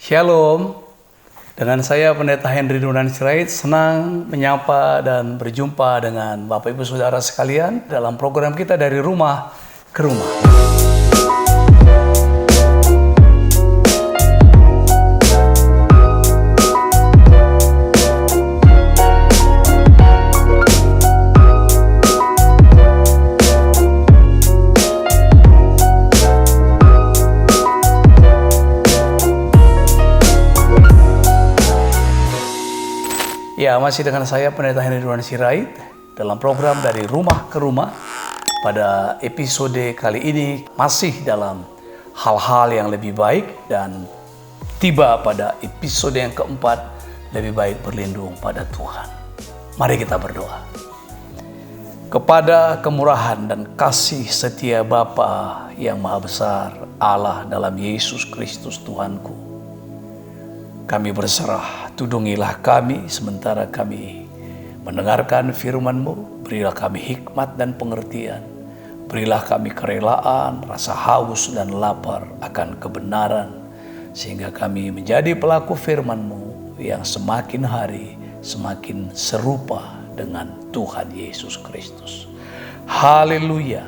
Shalom, dengan saya Pendeta Henry Dunan Sirait, senang menyapa dan berjumpa dengan Bapak Ibu Saudara sekalian dalam program kita dari rumah ke rumah. Ya, masih dengan saya Pendeta Henry Dunan Sirait dalam program dari rumah ke rumah. Pada episode kali ini masih dalam hal-hal yang lebih baik dan tiba pada episode yang keempat, lebih baik berlindung pada Tuhan. Mari kita berdoa. Kepada kemurahan dan kasih setia Bapa yang Maha Besar, Allah dalam Yesus Kristus Tuhanku, kami berserah, tudungilah kami sementara kami mendengarkan firman-Mu. Berilah kami hikmat dan pengertian. Berilah kami kerelaan, rasa haus dan lapar akan kebenaran. Sehingga kami menjadi pelaku firman-Mu yang semakin hari semakin serupa dengan Tuhan Yesus Kristus. Haleluya.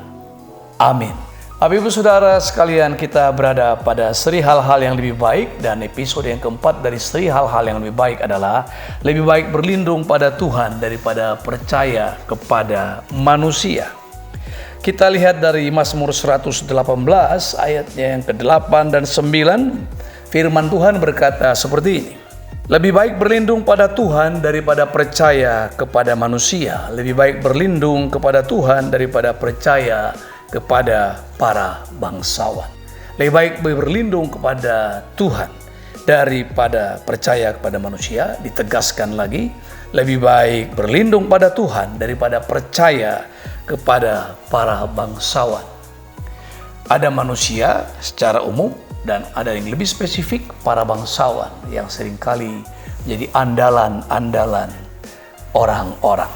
Amin. Bapak Ibu Saudara sekalian, kita berada pada seri hal-hal yang lebih baik, dan episode yang keempat dari seri hal-hal yang lebih baik adalah lebih baik berlindung pada Tuhan daripada percaya kepada manusia. Kita lihat dari Mazmur 118 ayatnya yang ke-8 dan 9, firman Tuhan berkata seperti ini. Lebih baik berlindung pada Tuhan daripada percaya kepada manusia. Lebih baik berlindung kepada Tuhan daripada percaya kepada para bangsawan. Lebih baik berlindung kepada Tuhan daripada percaya kepada manusia. Ditegaskan lagi, lebih baik berlindung pada Tuhan daripada percaya kepada para bangsawan. Ada manusia secara umum dan ada yang lebih spesifik, para bangsawan yang seringkali menjadi andalan-andalan orang-orang.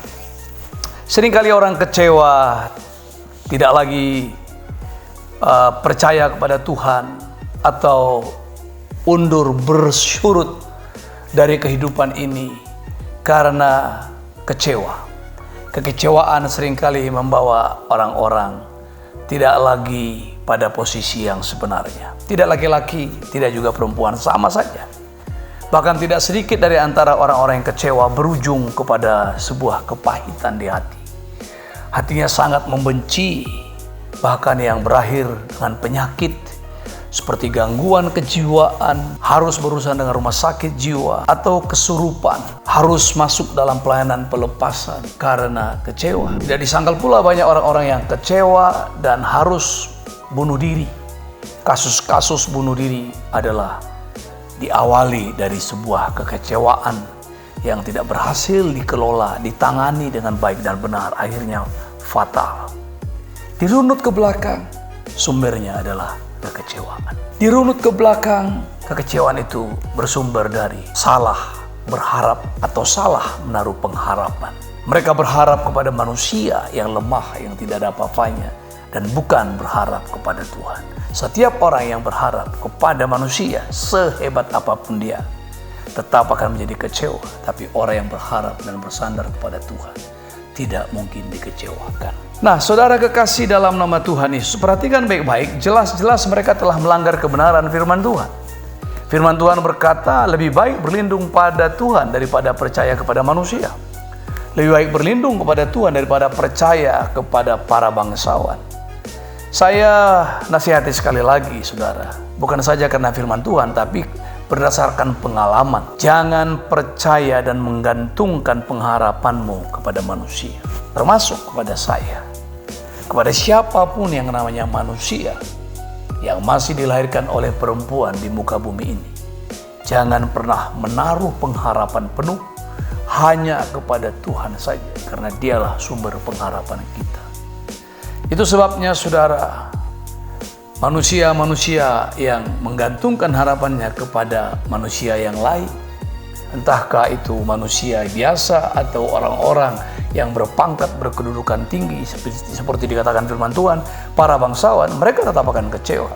Seringkali orang kecewa, tidak lagi percaya kepada Tuhan, atau undur bersyurut dari kehidupan ini karena kecewa. Kekecewaan seringkali membawa orang-orang tidak lagi pada posisi yang sebenarnya. Tidak laki-laki, tidak juga perempuan, sama saja. Bahkan tidak sedikit dari antara orang-orang yang kecewa berujung kepada sebuah kepahitan di hati. Hatinya sangat membenci, bahkan yang berakhir dengan penyakit seperti gangguan kejiwaan, harus berurusan dengan rumah sakit jiwa, atau kesurupan, harus masuk dalam pelayanan pelepasan karena kecewa. Tidak disangkal pula banyak orang-orang yang kecewa dan harus bunuh diri. Kasus-kasus bunuh diri adalah diawali dari sebuah kekecewaan yang tidak berhasil dikelola, ditangani dengan baik dan benar, akhirnya fatal. Dirunut ke belakang, sumbernya adalah kekecewaan. Dirunut ke belakang, kekecewaan itu bersumber dari salah berharap atau salah menaruh pengharapan. Mereka berharap kepada manusia yang lemah, yang tidak ada apa-apanya, dan bukan berharap kepada Tuhan. Setiap orang yang berharap kepada manusia, sehebat apapun dia, tetap akan menjadi kecewa. Tapi orang yang berharap dan bersandar kepada Tuhan tidak mungkin dikecewakan. Nah, saudara kekasih dalam nama Tuhan Yesus, perhatikan baik-baik, jelas-jelas mereka telah melanggar kebenaran firman Tuhan. Firman Tuhan berkata, lebih baik berlindung pada Tuhan daripada percaya kepada manusia. Lebih baik berlindung kepada Tuhan daripada percaya kepada para bangsawan. Saya nasihati sekali lagi, saudara, bukan saja karena firman Tuhan, tapi berdasarkan pengalaman. Jangan percaya dan menggantungkan pengharapanmu kepada manusia, termasuk kepada saya, kepada siapapun yang namanya manusia yang masih dilahirkan oleh perempuan di muka bumi ini. Jangan pernah menaruh pengharapan penuh hanya kepada Tuhan saja, karena Dialah sumber pengharapan kita. Itu sebabnya, saudara, manusia-manusia yang menggantungkan harapannya kepada manusia yang lain, entahkah itu manusia biasa atau orang-orang yang berpangkat, berkedudukan tinggi, seperti dikatakan firman Tuhan, para bangsawan, mereka tetap akan kecewa.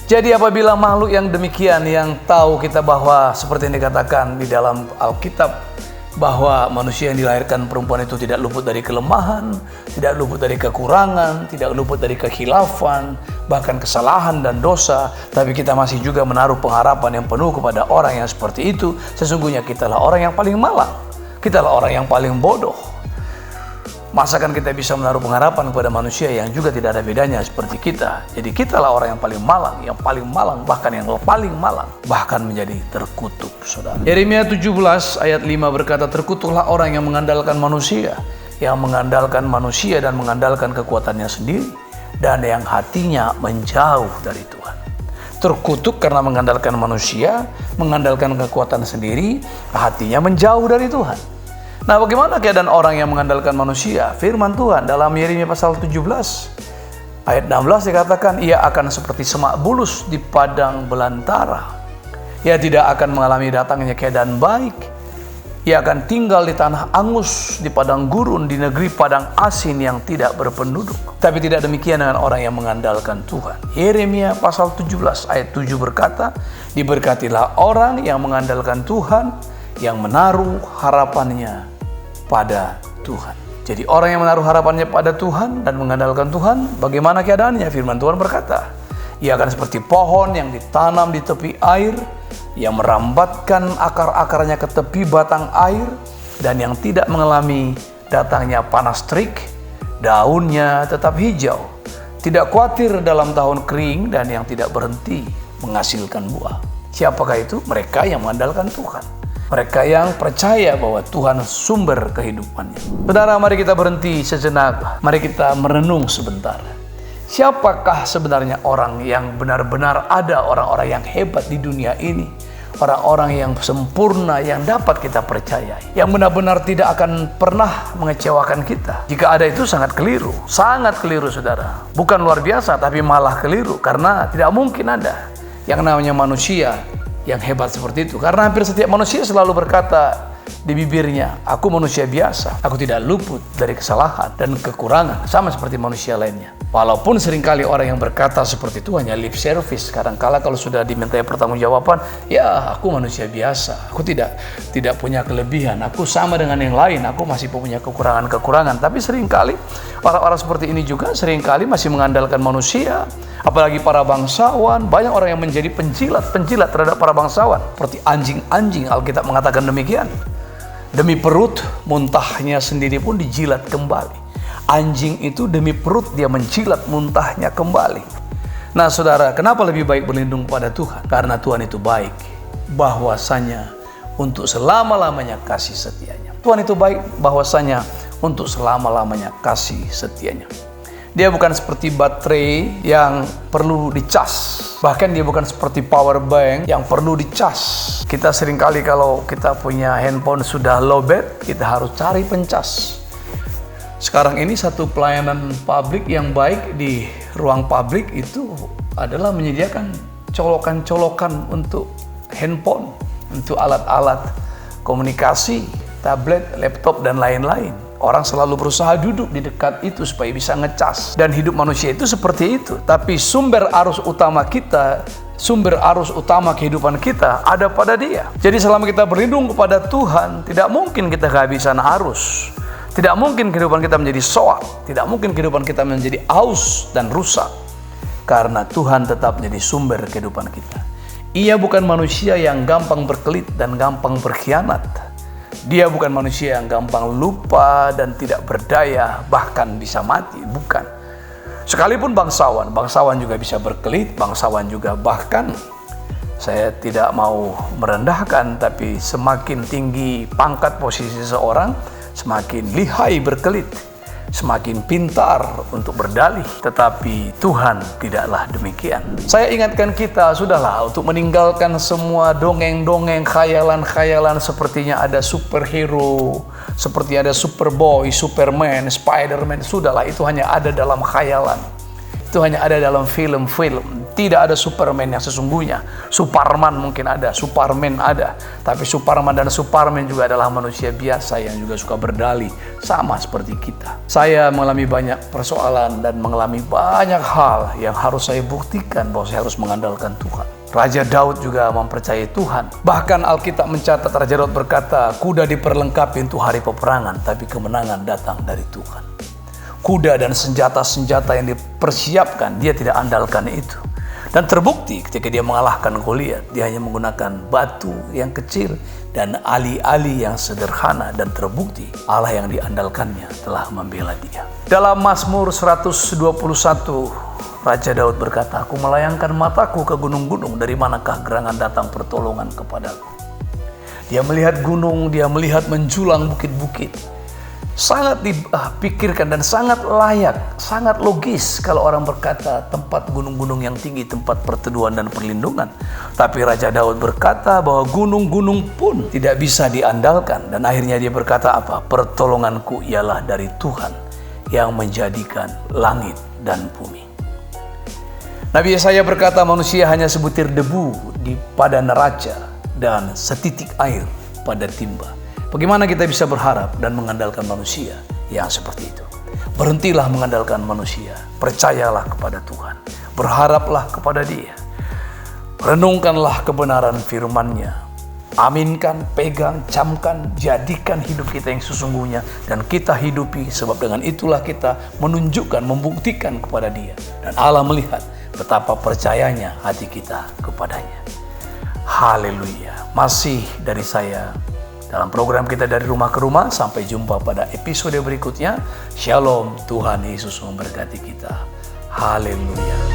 Jadi apabila makhluk yang demikian yang tahu kita bahwa seperti yang dikatakan di dalam Alkitab, bahwa manusia yang dilahirkan perempuan itu tidak luput dari kelemahan, tidak luput dari kekurangan, tidak luput dari kekhilafan, bahkan kesalahan dan dosa, tapi kita masih juga menaruh pengharapan yang penuh kepada orang yang seperti itu. Sesungguhnya kitalah orang yang paling malang, kitalah orang yang paling bodoh. Masakan kita bisa menaruh pengharapan kepada manusia yang juga tidak ada bedanya seperti kita. Jadi kitalah orang yang paling malang, bahkan yang paling malang, bahkan menjadi terkutuk, saudara. Yeremia 17 ayat 5 berkata, terkutuklah orang yang mengandalkan manusia dan mengandalkan kekuatannya sendiri, dan yang hatinya menjauh dari Tuhan. Terkutuk karena mengandalkan manusia, mengandalkan kekuatan sendiri, hatinya menjauh dari Tuhan. Nah, bagaimana keadaan orang yang mengandalkan manusia? Firman Tuhan dalam Yeremia pasal 17 ayat 16 dikatakan, ia akan seperti semak bulus di padang belantara. Ia tidak akan mengalami datangnya keadaan baik. Ia akan tinggal di tanah angus, di padang gurun, di negeri padang asin yang tidak berpenduduk. Tapi tidak demikian dengan orang yang mengandalkan Tuhan. Yeremia pasal 17 ayat 7 berkata, diberkatilah orang yang mengandalkan Tuhan, yang menaruh harapannya pada Tuhan. Jadi orang yang menaruh harapannya pada Tuhan dan mengandalkan Tuhan, bagaimana keadaannya? Firman Tuhan berkata, ia akan seperti pohon yang ditanam di tepi air, yang merambatkan akar-akarnya ke tepi batang air, dan yang tidak mengalami datangnya panas terik, daunnya tetap hijau, tidak khawatir dalam tahun kering, dan yang tidak berhenti menghasilkan buah. Siapakah itu? Mereka yang mengandalkan Tuhan. Mereka yang percaya bahwa Tuhan sumber kehidupannya. Saudara, mari kita berhenti sejenak. Mari kita merenung sebentar. Siapakah sebenarnya orang yang benar-benar ada, orang-orang yang hebat di dunia ini? Orang-orang yang sempurna yang dapat kita percayai, yang benar-benar tidak akan pernah mengecewakan kita. Jika ada itu sangat keliru, saudara. Bukan luar biasa, tapi malah keliru. Karena tidak mungkin ada yang namanya manusia yang hebat seperti itu. Karena hampir setiap manusia selalu berkata di bibirnya, aku manusia biasa, aku tidak luput dari kesalahan dan kekurangan, sama seperti manusia lainnya. Walaupun seringkali orang yang berkata seperti itu hanya lip service. Kadang-kala kalau sudah dimintai pertanggungjawaban, ya aku manusia biasa, aku tidak punya kelebihan, aku sama dengan yang lain, aku masih punya kekurangan-kekurangan. Tapi seringkali orang-orang seperti ini juga seringkali masih mengandalkan manusia. Apalagi para bangsawan, banyak orang yang menjadi penjilat terhadap para bangsawan. Seperti anjing-anjing, Alkitab mengatakan demikian. Demi perut, muntahnya sendiri pun dijilat kembali. Anjing itu demi perut dia menjilat muntahnya kembali. Nah saudara, kenapa lebih baik berlindung pada Tuhan? Karena Tuhan itu baik, bahwasanya untuk selama-lamanya kasih setianya. Tuhan itu baik, bahwasanya untuk selama-lamanya kasih setianya. Dia bukan seperti baterai yang perlu dicas. Bahkan dia bukan seperti power bank yang perlu dicas. Kita seringkali kalau kita punya handphone sudah lowbat, kita harus cari pencas. Sekarang ini satu pelayanan publik yang baik di ruang publik itu adalah menyediakan colokan-colokan untuk handphone, untuk alat-alat komunikasi, tablet, laptop, dan lain-lain. Orang selalu berusaha duduk di dekat itu supaya bisa ngecas. Dan hidup manusia itu seperti itu. Tapi sumber arus utama kehidupan kita ada pada Dia. Jadi selama kita berlindung kepada Tuhan, tidak mungkin kita kehabisan arus. Tidak mungkin kehidupan kita menjadi soak. Tidak mungkin kehidupan kita menjadi aus dan rusak. Karena Tuhan tetap menjadi sumber kehidupan kita. Ia bukan manusia yang gampang berkelit dan gampang berkhianat. Dia bukan manusia yang gampang lupa dan tidak berdaya, bahkan bisa mati. Bukan. Sekalipun bangsawan juga bisa berkelit, bangsawan juga bahkan, saya tidak mau merendahkan, tapi semakin tinggi pangkat posisi seseorang, semakin lihai berkelit, semakin pintar untuk berdalih. Tetapi Tuhan tidaklah demikian. Saya ingatkan kita, sudahlah untuk meninggalkan semua dongeng-dongeng, khayalan-khayalan sepertinya ada superhero, seperti ada Superboy, Superman, Spiderman. Sudahlah, itu hanya ada dalam khayalan. Itu hanya ada dalam film-film. Tidak ada Superman yang sesungguhnya. Superman mungkin ada, Superman ada. Tapi Superman dan Superman juga adalah manusia biasa yang juga suka berdalih. Sama seperti kita. Saya mengalami banyak persoalan dan mengalami banyak hal yang harus saya buktikan bahwa saya harus mengandalkan Tuhan. Raja Daud juga mempercayai Tuhan. Bahkan Alkitab mencatat Raja Daud berkata, kuda diperlengkapi untuk hari peperangan, tapi kemenangan datang dari Tuhan. Kuda dan senjata-senjata yang dipersiapkan, dia tidak andalkan itu. Dan terbukti ketika dia mengalahkan Goliat, dia hanya menggunakan batu yang kecil dan ali-ali yang sederhana, dan terbukti Allah yang diandalkannya telah membela dia. Dalam Mazmur 121, Raja Daud berkata, aku melayangkan mataku ke gunung-gunung, dari manakah gerangan datang pertolongan kepadaku. Dia melihat gunung, dia melihat menjulang bukit-bukit. Sangat dipikirkan dan sangat layak, sangat logis kalau orang berkata tempat gunung-gunung yang tinggi, tempat perteduhan dan perlindungan. Tapi Raja Daud berkata bahwa gunung-gunung pun tidak bisa diandalkan. Dan akhirnya dia berkata apa? Pertolonganku ialah dari Tuhan yang menjadikan langit dan bumi. Nabi Yesaya berkata manusia hanya sebutir debu pada neraca dan setitik air pada timba. Bagaimana kita bisa berharap dan mengandalkan manusia yang seperti itu? Berhentilah mengandalkan manusia, percayalah kepada Tuhan, berharaplah kepada Dia. Renungkanlah kebenaran firman-Nya, aminkan, pegang, camkan, jadikan hidup kita yang sesungguhnya, dan kita hidupi, sebab dengan itulah kita menunjukkan, membuktikan kepada Dia. Dan Allah melihat betapa percayanya hati kita kepadanya. Haleluya. Masih dari saya dalam program kita dari rumah ke rumah. Sampai jumpa pada episode berikutnya. Shalom, Tuhan Yesus memberkati kita. Haleluya.